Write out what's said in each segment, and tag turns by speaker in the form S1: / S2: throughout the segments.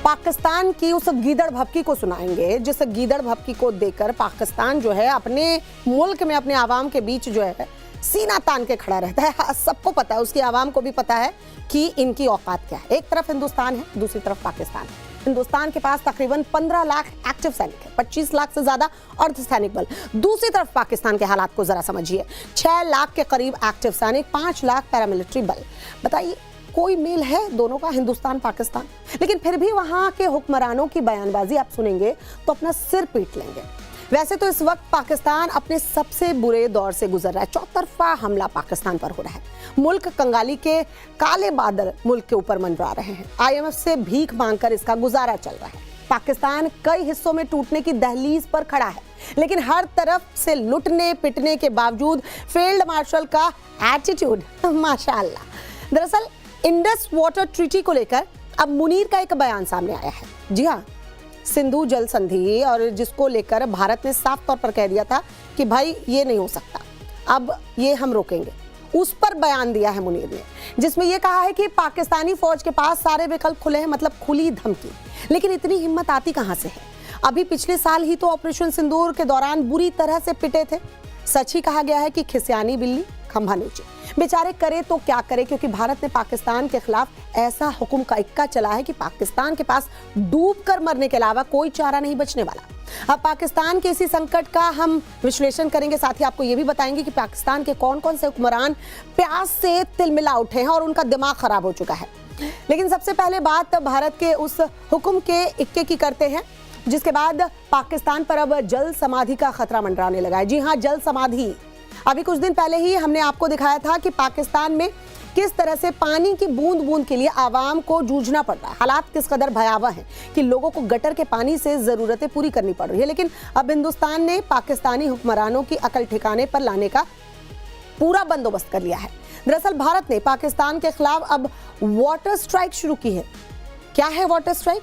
S1: पाकिस्तान की उस गीदड़ भभकी को सुनाएंगे जिस गीदड़ भभकी को देखकर पाकिस्तान जो है अपने मुल्क में अपने आवाम के बीच जो है सीना तान के खड़ा रहता है। सबको पता है, उसकी आवाम को भी पता है कि इनकी औकात क्या है। एक तरफ हिंदुस्तान है, दूसरी तरफ पाकिस्तान है। हिंदुस्तान के पास तकरीबन 15 लाख एक्टिव सैनिक है, 25 लाख से ज्यादा अर्धसैनिक बल। दूसरी तरफ पाकिस्तान के हालात को जरा समझिए, 6 लाख के करीब एक्टिव सैनिक, 5 लाख पैरामिलिट्री बल। बताइए कोई मेल है दोनों का, हिंदुस्तान पाकिस्तान? लेकिन फिर भी वहां के हुक्मरानों की बयानबाजी आप सुनेंगे तो अपना सिर पीट लेंगे। वैसे तो इस वक्त पाकिस्तान अपने सबसे बुरे दौर से गुजर रहा है। चौतरफा हमला पाकिस्तान पर हो रहा है। मुल्क कंगाली के काले बादल मुल्क के ऊपर मंडरा रहे हैं। IMF से भीख मांगकर इसका गुजारा चल रहा है। पाकिस्तान कई हिस्सों में टूटने की दहलीज पर खड़ा है, लेकिन हर तरफ से लुटने पिटने के बावजूद फील्ड मार्शल का एटीट्यूड माशाअल्लाह। दरअसल इंडस वाटर ट्रीटी को लेकर अब मुनीर का एक बयान सामने आया है। जी हाँ, सिंधु जल संधि और जिसको लेकर भारत ने साफ तौर पर कह दिया था कि भाई ये नहीं हो सकता, अब ये हम रोकेंगे, उस पर बयान दिया है मुनीर ने, जिसमें यह कहा है कि पाकिस्तानी फौज के पास सारे विकल्प खुले हैं, मतलब खुली धमकी। लेकिन इतनी हिम्मत आती कहां से है? अभी पिछले साल ही तो ऑपरेशन सिंदूर के दौरान बुरी तरह से पिटे थे। सच ही कहा गया है कि खिसियानी बिल्ली खंभा नीचे। बेचारे करे तो क्या करे, क्योंकि भारत ने पाकिस्तान के खिलाफ ऐसा हुक्म का इक्का चला है कि पाकिस्तान के पास डूब कर मरने के अलावा कोई चारा नहीं बचने वाला। अब पाकिस्तान के इसी संकट का हम विश्लेषण करेंगे, साथ ही आपको यह भी बताएंगे कि पाकिस्तान के कौन कौन से हुक्मरान प्यास से तिलमिला उठे हैं और उनका दिमाग खराब हो चुका है। लेकिन सबसे पहले बात भारत के उस हुक्म के इक्के की करते हैं जिसके बाद पाकिस्तान पर अब जल समाधि का खतरा मंडराने लगा है। जी हाँ, जल समाधि। अभी कुछ दिन पहले ही हमने आपको दिखाया था कि पाकिस्तान में किस तरह से पानी की बूंद बूंद के लिए आवाम को जूझना पड़ रहा है। हालात किस कदर भयावह हैं कि लोगों को गटर के पानी से जरूरतें पूरी करनी पड़ रही है। लेकिन अब हिंदुस्तान ने पाकिस्तानी हुक्मरानों की अकल ठिकाने पर लाने का पूरा बंदोबस्त कर लिया है। दरअसल भारत ने पाकिस्तान के खिलाफ अब वाटर स्ट्राइक शुरू की है। क्या है वाटर स्ट्राइक?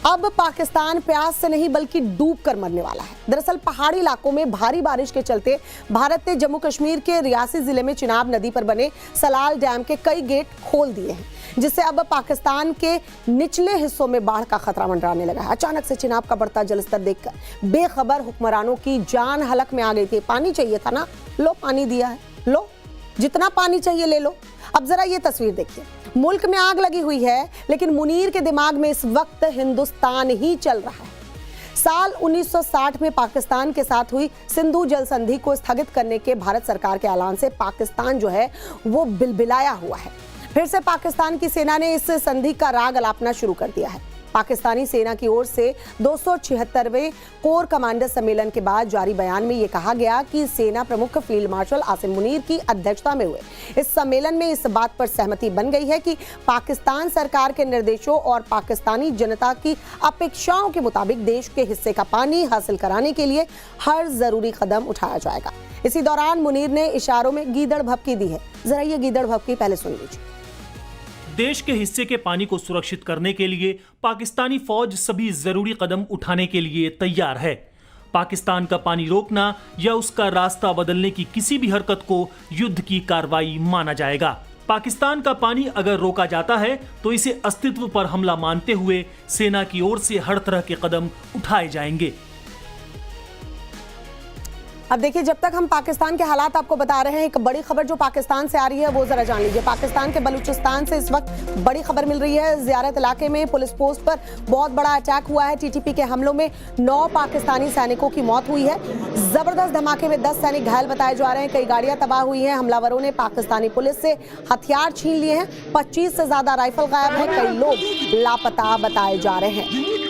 S1: अब पाकिस्तान प्यास से नहीं बल्कि डूब कर मरने वाला है। दरअसल पहाड़ी इलाकों में भारी बारिश के चलते भारत ने जम्मू कश्मीर के रियासी जिले में चिनाब नदी पर बने सलाल डैम के कई गेट खोल दिए हैं, जिससे अब पाकिस्तान के निचले हिस्सों में बाढ़ का खतरा मंडराने लगा है। अचानक से चिनाब का बढ़ता जलस्तर देखकर बेखबर हुक्मरानों की जान हलक में आ गई थी। पानी चाहिए था ना, लो पानी दिया है, लो जितना पानी चाहिए ले लो। अब जरा ये तस्वीर देखिए, मुल्क में आग लगी हुई है, लेकिन मुनीर के दिमाग में इस वक्त हिंदुस्तान ही चल रहा है। साल 1960 में पाकिस्तान के साथ हुई सिंधु जल संधि को स्थगित करने के भारत सरकार के ऐलान से पाकिस्तान जो है वो बिलबिलाया हुआ है। फिर से पाकिस्तान की सेना ने इस संधि का राग अलापना शुरू कर दिया है। पाकिस्तानी सेना की ओर से 276वें कोर कमांडर सम्मेलन के बाद जारी बयान में यह कहा गया कि सेना प्रमुख फील्ड मार्शल आसिम मुनीर की अध्यक्षता में हुए इस सम्मेलन में इस बात पर सहमति बन गई है कि पाकिस्तान सरकार के निर्देशों और पाकिस्तानी जनता की अपेक्षाओं के मुताबिक देश के हिस्से का पानी हासिल कराने के लिए हर जरूरी कदम उठाया जाएगा। इसी दौरान मुनीर ने इशारों में गीदड़ भभकी दी है। जरा ये गीदड़ भभकी पहले सुन लीजिए।
S2: देश के हिस्से के पानी को सुरक्षित करने के लिए पाकिस्तानी फौज सभी जरूरी कदम उठाने के लिए तैयार है। पाकिस्तान का पानी रोकना या उसका रास्ता बदलने की किसी भी हरकत को युद्ध की कार्रवाई माना जाएगा। पाकिस्तान का पानी अगर रोका जाता है तो इसे अस्तित्व पर हमला मानते हुए सेना की ओर से हर तरह के कदम उठाए जाएंगे।
S1: अब देखिए, जब तक हम पाकिस्तान के हालात आपको बता रहे हैं, एक बड़ी खबर जो पाकिस्तान से आ रही है वो जरा जान लीजिए। पाकिस्तान के बलूचिस्तान से इस वक्त बड़ी खबर मिल रही है। ज़ियारत इलाके में पुलिस पोस्ट पर बहुत बड़ा अटैक हुआ है। TTP के हमलों में 9 पाकिस्तानी सैनिकों की मौत हुई है। जबरदस्त धमाके में 10 सैनिक घायल बताए जा रहे हैं। कई गाड़ियां तबाह हुई हैं। हमलावरों ने पाकिस्तानी पुलिस से हथियार छीन लिए हैं। 25 से ज्यादा राइफल गायब है। कई लोग लापता बताए जा रहे हैं।